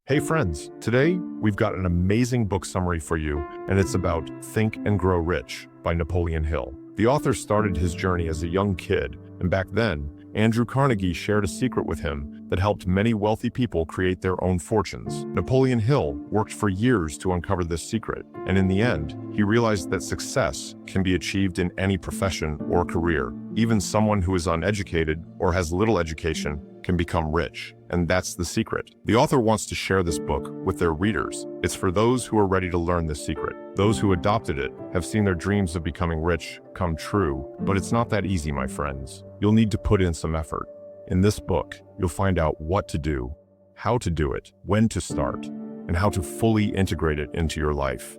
Hey friends, today we've got an amazing book summary for you, and it's about Think and Grow Rich by Napoleon Hill. The author started his journey as a young kid, and back then, Andrew Carnegie shared a secret with him that helped many wealthy people create their own fortunes. Napoleon Hill worked for years to uncover this secret, and in the end, he realized that success can be achieved in any profession or career. Even someone who is uneducated or has little education can become rich, and that's the secret. The author wants to share this book with their readers. It's for those who are ready to learn this secret. Those who adopted it have seen their dreams of becoming rich come true, but it's not that easy, my friends. You'll need to put in some effort. In this book, you'll find out what to do, how to do it, when to start, and how to fully integrate it into your life.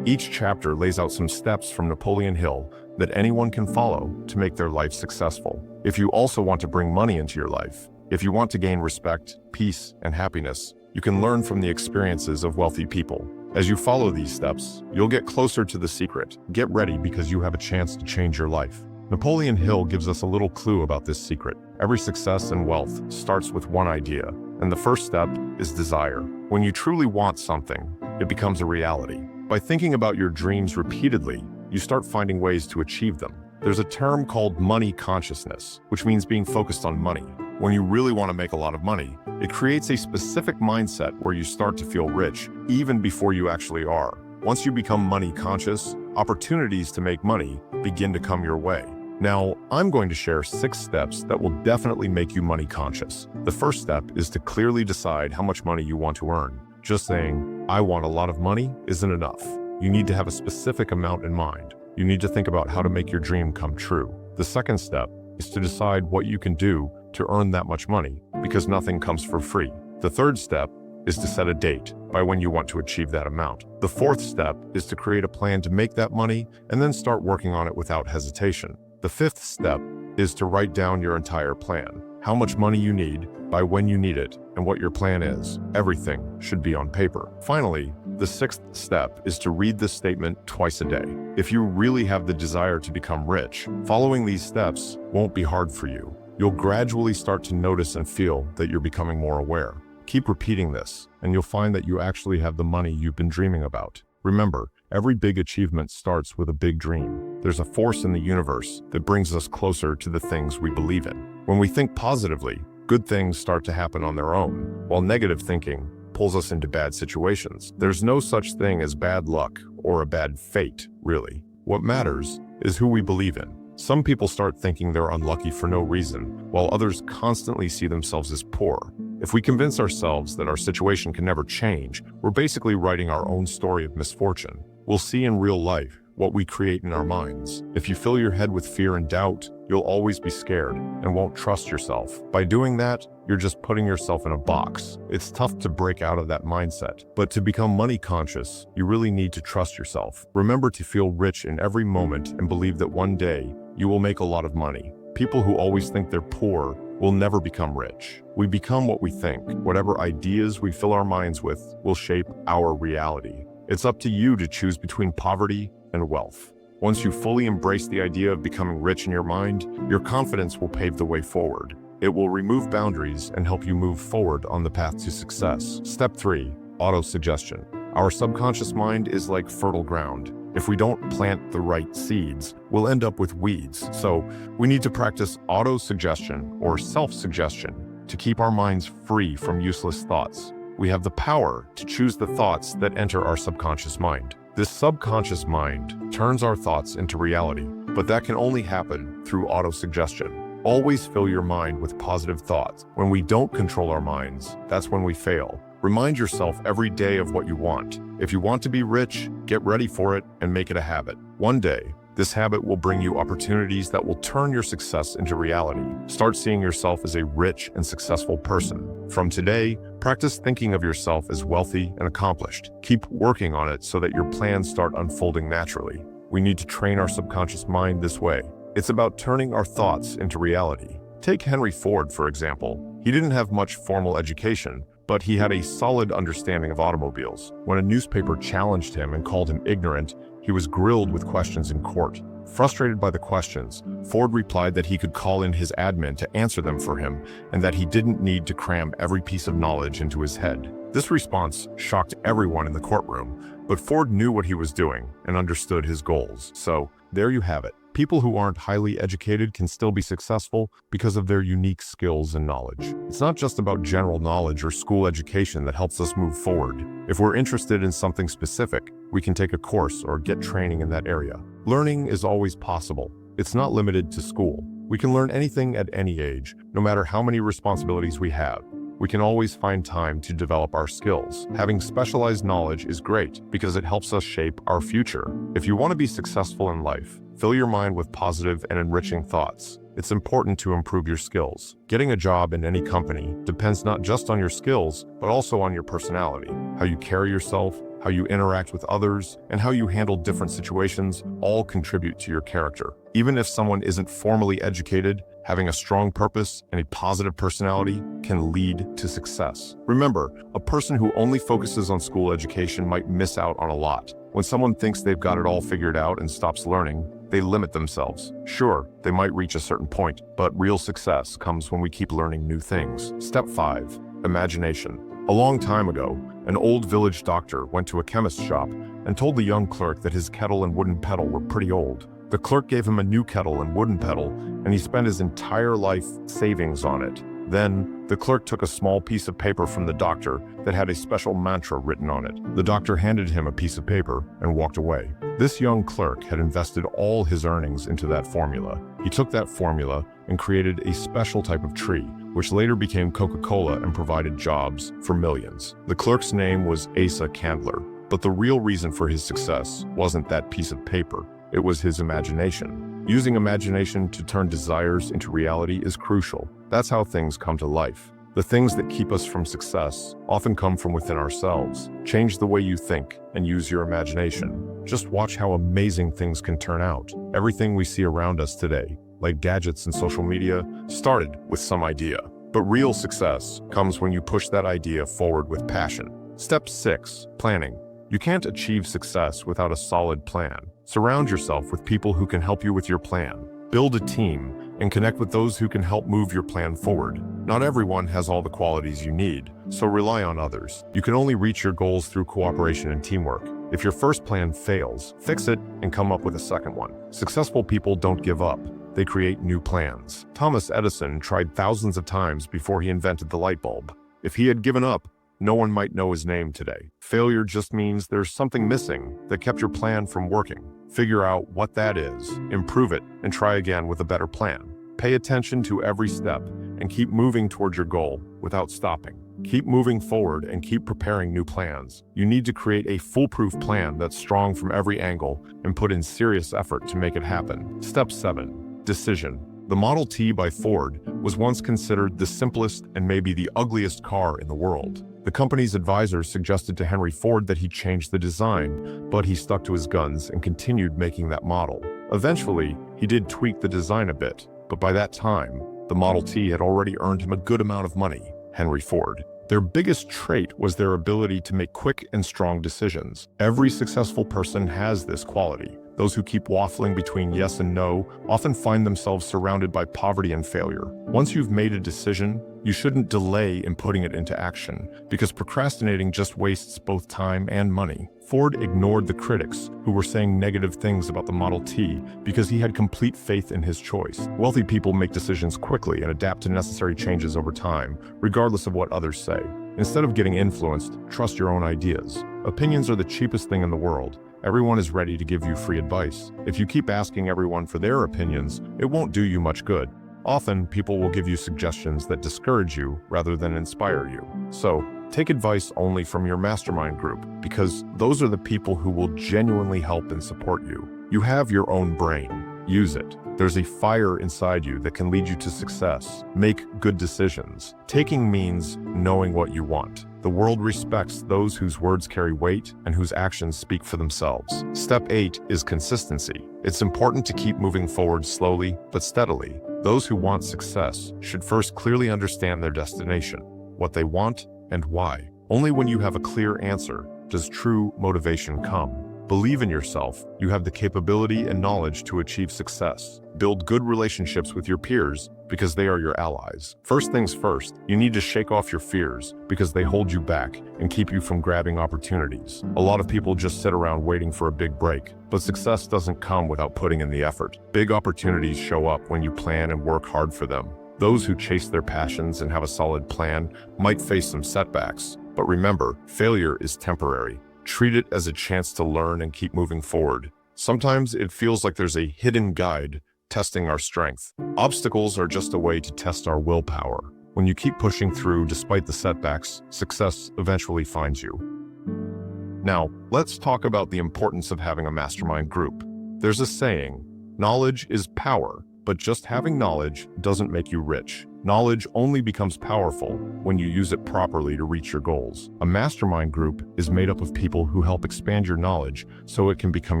Each chapter lays out some steps from Napoleon Hill that anyone can follow to make their life successful. If you also want to bring money into your life, if you want to gain respect, peace, and happiness, you can learn from the experiences of wealthy people. As you follow these steps, you'll get closer to the secret. Get ready because you have a chance to change your life. Napoleon Hill gives us a little clue about this secret. Every success and wealth starts with one idea, and the first step is desire. When you truly want something, it becomes a reality. By thinking about your dreams repeatedly, you start finding ways to achieve them. There's a term called money consciousness, which means being focused on money. When you really want to make a lot of money, it creates a specific mindset where you start to feel rich, even before you actually are. Once you become money conscious, opportunities to make money begin to come your way. Now, I'm going to share 6 steps that will definitely make you money conscious. The first step is to clearly decide how much money you want to earn. Just saying, I want a lot of money isn't enough. You need to have a specific amount in mind. You need to think about how to make your dream come true. The second step is to decide what you can do to earn that much money, because nothing comes for free. The third step is to set a date by when you want to achieve that amount. The fourth step is to create a plan to make that money and then start working on it without hesitation. The fifth step is to write down your entire plan, how much money you need, by when you need it, and what your plan is. Everything should be on paper. Finally, the sixth step is to read this statement twice a day. If you really have the desire to become rich, following these steps won't be hard for you. You'll gradually start to notice and feel that you're becoming more aware. Keep repeating this, and you'll find that you actually have the money you've been dreaming about. Remember, every big achievement starts with a big dream. There's a force in the universe that brings us closer to the things we believe in. When we think positively, good things start to happen on their own, while negative thinking pulls us into bad situations. There's no such thing as bad luck or a bad fate, really. What matters is who we believe in. Some people start thinking they're unlucky for no reason, while others constantly see themselves as poor. If we convince ourselves that our situation can never change, we're basically writing our own story of misfortune. We'll see in real life what we create in our minds. If you fill your head with fear and doubt, you'll always be scared and won't trust yourself. By doing that, you're just putting yourself in a box. It's tough to break out of that mindset, but to become money conscious, you really need to trust yourself. Remember to feel rich in every moment and believe that one day you will make a lot of money. People who always think they're poor will never become rich. We become what we think. Whatever ideas we fill our minds with will shape our reality. It's up to you to choose between poverty and wealth. Once you fully embrace the idea of becoming rich in your mind, your confidence will pave the way forward. It will remove boundaries and help you move forward on the path to success. Step 3, auto-suggestion. Our subconscious mind is like fertile ground. If we don't plant the right seeds, we'll end up with weeds. So we need to practice auto-suggestion or self-suggestion to keep our minds free from useless thoughts. We have the power to choose the thoughts that enter our subconscious mind. This subconscious mind turns our thoughts into reality, but that can only happen through auto-suggestion. Always fill your mind with positive thoughts. When we don't control our minds, that's when we fail. Remind yourself every day of what you want. If you want to be rich, get ready for it and make it a habit. One day, this habit will bring you opportunities that will turn your success into reality. Start seeing yourself as a rich and successful person. From today, practice thinking of yourself as wealthy and accomplished. Keep working on it so that your plans start unfolding naturally. We need to train our subconscious mind this way. It's about turning our thoughts into reality. Take Henry Ford, for example. He didn't have much formal education, but he had a solid understanding of automobiles. When a newspaper challenged him and called him ignorant, he was grilled with questions in court. Frustrated by the questions, Ford replied that he could call in his admin to answer them for him and that he didn't need to cram every piece of knowledge into his head. This response shocked everyone in the courtroom, but Ford knew what he was doing and understood his goals. So, there you have it. People who aren't highly educated can still be successful because of their unique skills and knowledge. It's not just about general knowledge or school education that helps us move forward. If we're interested in something specific, we can take a course or get training in that area. Learning is always possible. It's not limited to school. We can learn anything at any age, no matter how many responsibilities we have. We can always find time to develop our skills. Having specialized knowledge is great because it helps us shape our future. If you want to be successful in life, fill your mind with positive and enriching thoughts. It's important to improve your skills. Getting a job in any company depends not just on your skills, but also on your personality. How you carry yourself, how you interact with others, and how you handle different situations all contribute to your character. Even if someone isn't formally educated, having a strong purpose and a positive personality can lead to success. Remember, a person who only focuses on school education might miss out on a lot. When someone thinks they've got it all figured out and stops learning, they limit themselves. Sure, they might reach a certain point, but real success comes when we keep learning new things. Step 5. Imagination. A long time ago, an old village doctor went to a chemist's shop and told the young clerk that his kettle and wooden pedal were pretty old. The clerk gave him a new kettle and wooden pedal, and he spent his entire life savings on it. Then, the clerk took a small piece of paper from the doctor that had a special mantra written on it. The doctor handed him a piece of paper and walked away. This young clerk had invested all his earnings into that formula. He took that formula and created a special type of tree, which later became Coca-Cola and provided jobs for millions. The clerk's name was Asa Candler, but the real reason for his success wasn't that piece of paper. It was his imagination. Using imagination to turn desires into reality is crucial. That's how things come to life. The things that keep us from success often come from within ourselves. Change the way you think and use your imagination. Just watch how amazing things can turn out. Everything we see around us today, like gadgets and social media, started with some idea. But real success comes when you push that idea forward with passion. Step 6. Planning. You can't achieve success without a solid plan. Surround yourself with people who can help you with your plan. Build a team and connect with those who can help move your plan forward. Not everyone has all the qualities you need, so rely on others. You can only reach your goals through cooperation and teamwork. If your first plan fails, fix it and come up with a second one. Successful people don't give up. They create new plans. Thomas Edison tried thousands of times before he invented the light bulb. If he had given up, no one might know his name today. Failure just means there's something missing that kept your plan from working. Figure out what that is, improve it, and try again with a better plan. Pay attention to every step and keep moving toward your goal without stopping. Keep moving forward and keep preparing new plans. You need to create a foolproof plan that's strong from every angle and put in serious effort to make it happen. Step 7. Decision. The Model T by Ford was once considered the simplest and maybe the ugliest car in the world. The company's advisors suggested to Henry Ford that he change the design, but he stuck to his guns and continued making that model. Eventually, he did tweak the design a bit, but by that time, the Model T had already earned him a good amount of money. Henry Ford. Their biggest trait was their ability to make quick and strong decisions. Every successful person has this quality. Those who keep waffling between yes and no often find themselves surrounded by poverty and failure. Once you've made a decision, you shouldn't delay in putting it into action, because procrastinating just wastes both time and money. Ford ignored the critics who were saying negative things about the Model T because he had complete faith in his choice. Wealthy people make decisions quickly and adapt to necessary changes over time, regardless of what others say. Instead of getting influenced, trust your own ideas. Opinions are the cheapest thing in the world. Everyone is ready to give you free advice. If you keep asking everyone for their opinions, it won't do you much good. Often, people will give you suggestions that discourage you rather than inspire you. So, take advice only from your mastermind group, because those are the people who will genuinely help and support you. You have your own brain. Use it. There's a fire inside you that can lead you to success. Make good decisions. Taking means knowing what you want. The world respects those whose words carry weight and whose actions speak for themselves. Step 8 is consistency. It's important to keep moving forward slowly but steadily. Those who want success should first clearly understand their destination, what they want, and why. Only when you have a clear answer does true motivation come. Believe in yourself. You have the capability and knowledge to achieve success. Build good relationships with your peers because they are your allies. First things first, you need to shake off your fears because they hold you back and keep you from grabbing opportunities. A lot of people just sit around waiting for a big break, but success doesn't come without putting in the effort. Big opportunities show up when you plan and work hard for them. Those who chase their passions and have a solid plan might face some setbacks, but remember, failure is temporary. Treat it as a chance to learn and keep moving forward. Sometimes it feels like there's a hidden guide testing our strength. Obstacles are just a way to test our willpower. When you keep pushing through despite the setbacks, success eventually finds you. Now, let's talk about the importance of having a mastermind group. There's a saying, knowledge is power, but just having knowledge doesn't make you rich. Knowledge only becomes powerful when you use it properly to reach your goals. A mastermind group is made up of people who help expand your knowledge so it can become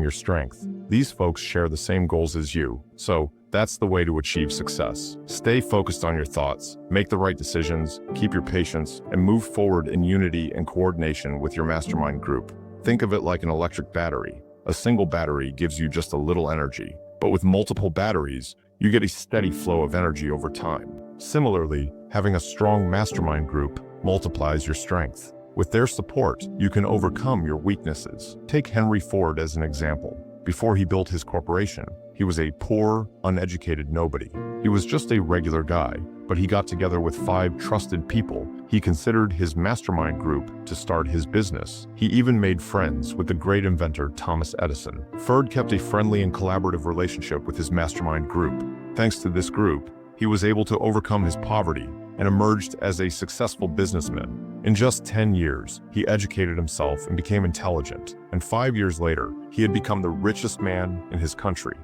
your strength. These folks share the same goals as you, so that's the way to achieve success. Stay focused on your thoughts, make the right decisions, keep your patience, and move forward in unity and coordination with your mastermind group. Think of it like an electric battery. A single battery gives you just a little energy, but with multiple batteries, you get a steady flow of energy over time. Similarly, having a strong mastermind group multiplies your strength. With their support, you can overcome your weaknesses. Take Henry Ford as an example. Before he built his corporation, he was a poor, uneducated nobody. He was just a regular guy, but he got together with 5 trusted people he considered his mastermind group to start his business. He even made friends with the great inventor Thomas Edison. Ford kept a friendly and collaborative relationship with his mastermind group. Thanks to this group, he was able to overcome his poverty and emerged as a successful businessman. In just 10 years, he educated himself and became intelligent, and 5 years later, he had become the richest man in his country.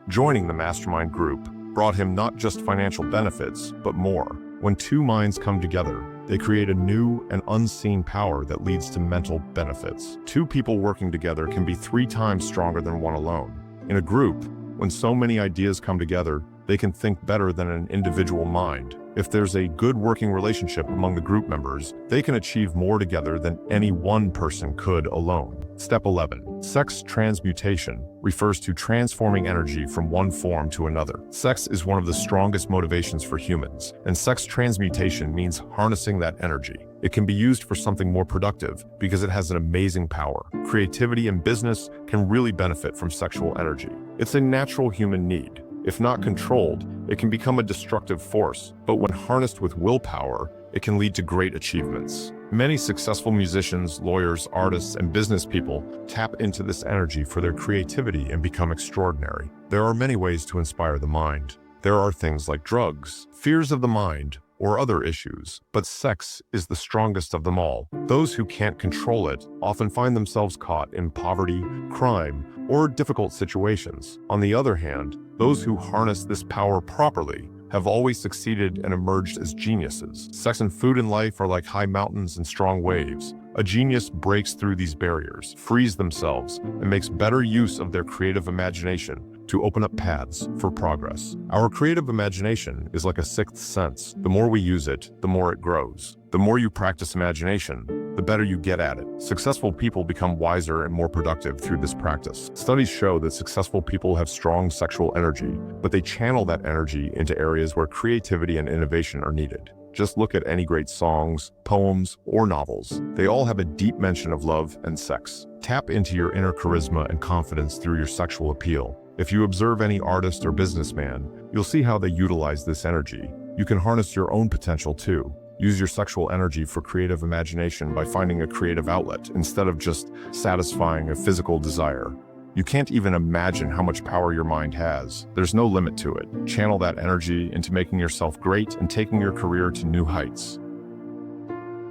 Joining the mastermind group brought him not just financial benefits, but more. When 2 minds come together, they create a new and unseen power that leads to mental benefits. 2 people working together can be 3 times stronger than one alone. In a group, when so many ideas come together, they can think better than an individual mind. If there's a good working relationship among the group members, they can achieve more together than any one person could alone. Step 11. Sex transmutation refers to transforming energy from one form to another. Sex is one of the strongest motivations for humans, and sex transmutation means harnessing that energy. It can be used for something more productive because it has an amazing power. Creativity and business can really benefit from sexual energy. It's a natural human need. If not controlled, it can become a destructive force, but when harnessed with willpower, it can lead to great achievements. Many successful musicians, lawyers, artists, and business people tap into this energy for their creativity and become extraordinary. There are many ways to inspire the mind. There are things like drugs, fears of the mind, or other issues, but sex is the strongest of them all. Those who can't control it often find themselves caught in poverty, crime, or difficult situations. On the other hand, those who harness this power properly have always succeeded and emerged as geniuses. Sex and food in life are like high mountains and strong waves. A genius breaks through these barriers, frees themselves, and makes better use of their creative imagination to open up paths for progress. Our creative imagination is like a 6th sense. The more we use it, the more it grows. The more you practice imagination, the better you get at it. Successful people become wiser and more productive through this practice. Studies show that successful people have strong sexual energy, but they channel that energy into areas where creativity and innovation are needed. Just look at any great songs, poems, or novels. They all have a deep mention of love and sex. Tap into your inner charisma and confidence through your sexual appeal. If you observe any artist or businessman, you'll see how they utilize this energy. You can harness your own potential too. Use your sexual energy for creative imagination by finding a creative outlet instead of just satisfying a physical desire. You can't even imagine how much power your mind has. There's no limit to it. Channel that energy into making yourself great and taking your career to new heights.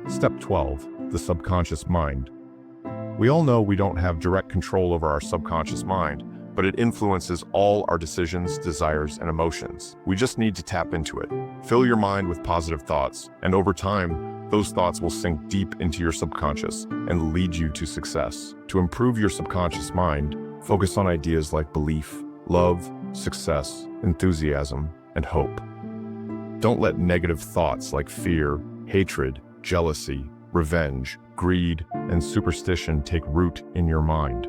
Step 12. The subconscious mind. We all know we don't have direct control over our subconscious mind, but it influences all our decisions, desires, and emotions. We just need to tap into it. Fill your mind with positive thoughts, and over time, those thoughts will sink deep into your subconscious and lead you to success. To improve your subconscious mind, focus on ideas like belief, love, success, enthusiasm, and hope. Don't let negative thoughts like fear, hatred, jealousy, revenge, greed, and superstition take root in your mind.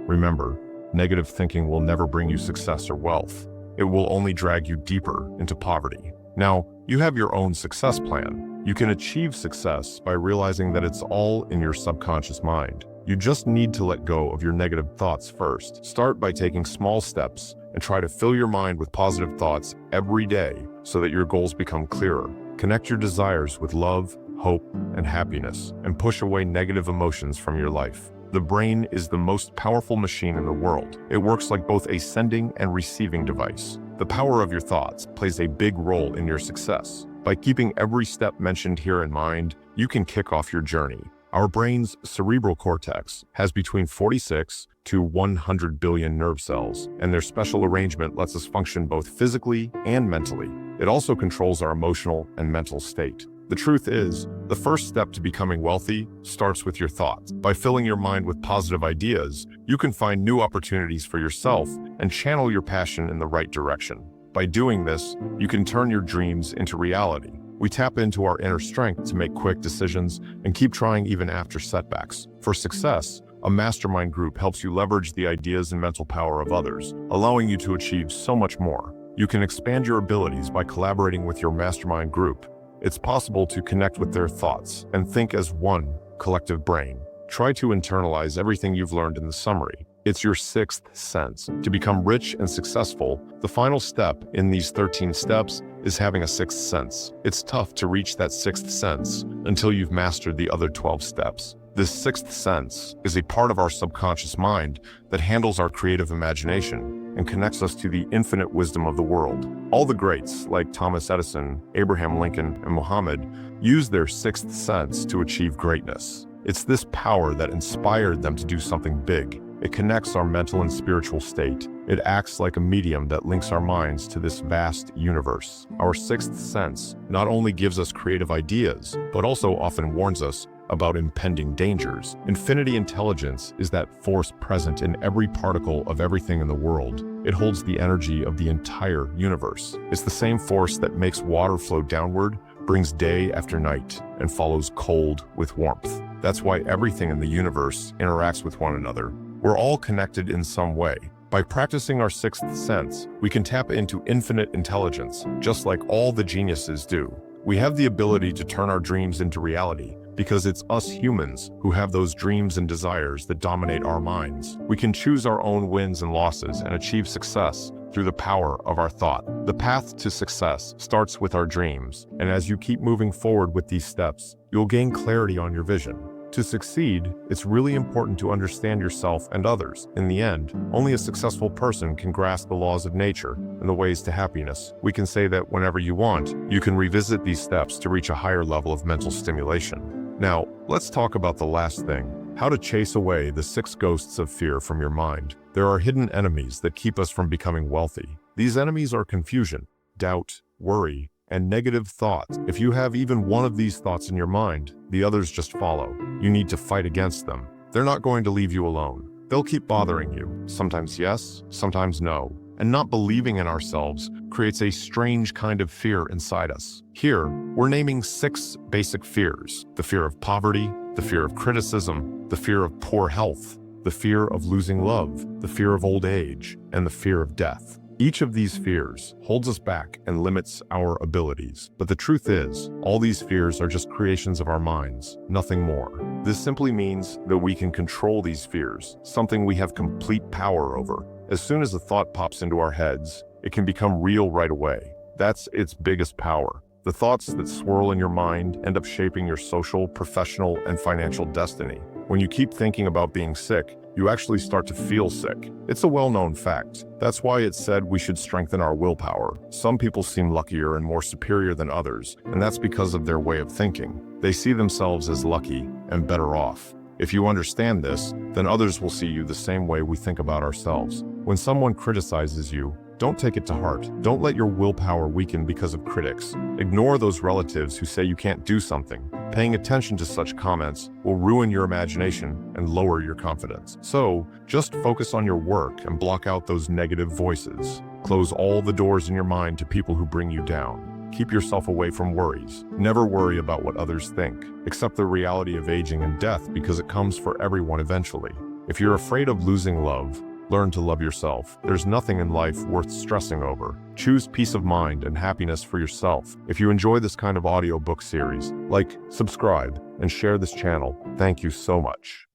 Remember, negative thinking will never bring you success or wealth. It will only drag you deeper into poverty. Now, you have your own success plan. You can achieve success by realizing that it's all in your subconscious mind. You just need to let go of your negative thoughts first. Start by taking small steps and try to fill your mind with positive thoughts every day so that your goals become clearer. Connect your desires with love, hope, and happiness, and push away negative emotions from your life. The brain is the most powerful machine in the world. It works like both a sending and receiving device. The power of your thoughts plays a big role in your success. By keeping every step mentioned here in mind, you can kick off your journey. Our brain's cerebral cortex has between 46 to 100 billion nerve cells, and their special arrangement lets us function both physically and mentally. It also controls our emotional and mental state. The truth is, the first step to becoming wealthy starts with your thoughts. By filling your mind with positive ideas, you can find new opportunities for yourself and channel your passion in the right direction. By doing this, you can turn your dreams into reality. We tap into our inner strength to make quick decisions and keep trying even after setbacks. For success, a mastermind group helps you leverage the ideas and mental power of others, allowing you to achieve so much more. You can expand your abilities by collaborating with your mastermind group. It's possible to connect with their thoughts and think as one collective brain. Try to internalize everything you've learned in the summary. It's your sixth sense. To become rich and successful, the final step in these 13 steps is having a sixth sense. It's tough to reach that sixth sense until you've mastered the other 12 steps. This sixth sense is a part of our subconscious mind that handles our creative imagination and connects us to the infinite wisdom of the world. All the greats, like Thomas Edison, Abraham Lincoln, and Muhammad, used their sixth sense to achieve greatness. It's this power that inspired them to do something big. It connects our mental and spiritual state. It acts like a medium that links our minds to this vast universe. Our sixth sense not only gives us creative ideas, but also often warns us about impending dangers. Infinity intelligence is that force present in every particle of everything in the world. It holds the energy of the entire universe. It's the same force that makes water flow downward, brings day after night, and follows cold with warmth. That's why everything in the universe interacts with one another. We're all connected in some way. By practicing our sixth sense, we can tap into infinite intelligence, just like all the geniuses do. We have the ability to turn our dreams into reality, because it's us humans who have those dreams and desires that dominate our minds. We can choose our own wins and losses and achieve success through the power of our thought. The path to success starts with our dreams, and as you keep moving forward with these steps, you'll gain clarity on your vision. To succeed, it's really important to understand yourself and others. In the end, only a successful person can grasp the laws of nature and the ways to happiness. We can say that whenever you want, you can revisit these steps to reach a higher level of mental stimulation. Now, let's talk about the last thing, how to chase away the 6 ghosts of fear from your mind. There are hidden enemies that keep us from becoming wealthy. These enemies are confusion, doubt, worry, and negative thoughts. If you have even one of these thoughts in your mind, the others just follow. You need to fight against them. They're not going to leave you alone. They'll keep bothering you. Sometimes yes, sometimes no. And not believing in ourselves creates a strange kind of fear inside us. Here, we're naming 6 basic fears: the fear of poverty, the fear of criticism, the fear of poor health, the fear of losing love, the fear of old age, and the fear of death. Each of these fears holds us back and limits our abilities. But the truth is, all these fears are just creations of our minds, nothing more. This simply means that we can control these fears, something we have complete power over. As soon as a thought pops into our heads, it can become real right away. That's its biggest power. The thoughts that swirl in your mind end up shaping your social, professional, and financial destiny. When you keep thinking about being sick, you actually start to feel sick. It's a well-known fact. That's why it's said we should strengthen our willpower. Some people seem luckier and more superior than others, and that's because of their way of thinking. They see themselves as lucky and better off. If you understand this, then others will see you the same way we think about ourselves. When someone criticizes you, don't take it to heart. Don't let your willpower weaken because of critics. Ignore those relatives who say you can't do something. Paying attention to such comments will ruin your imagination and lower your confidence. So, just focus on your work and block out those negative voices. Close all the doors in your mind to people who bring you down. Keep yourself away from worries. Never worry about what others think. Accept the reality of aging and death because it comes for everyone eventually. If you're afraid of losing love, learn to love yourself. There's nothing in life worth stressing over. Choose peace of mind and happiness for yourself. If you enjoy this kind of audiobook series, like, subscribe, and share this channel. Thank you so much.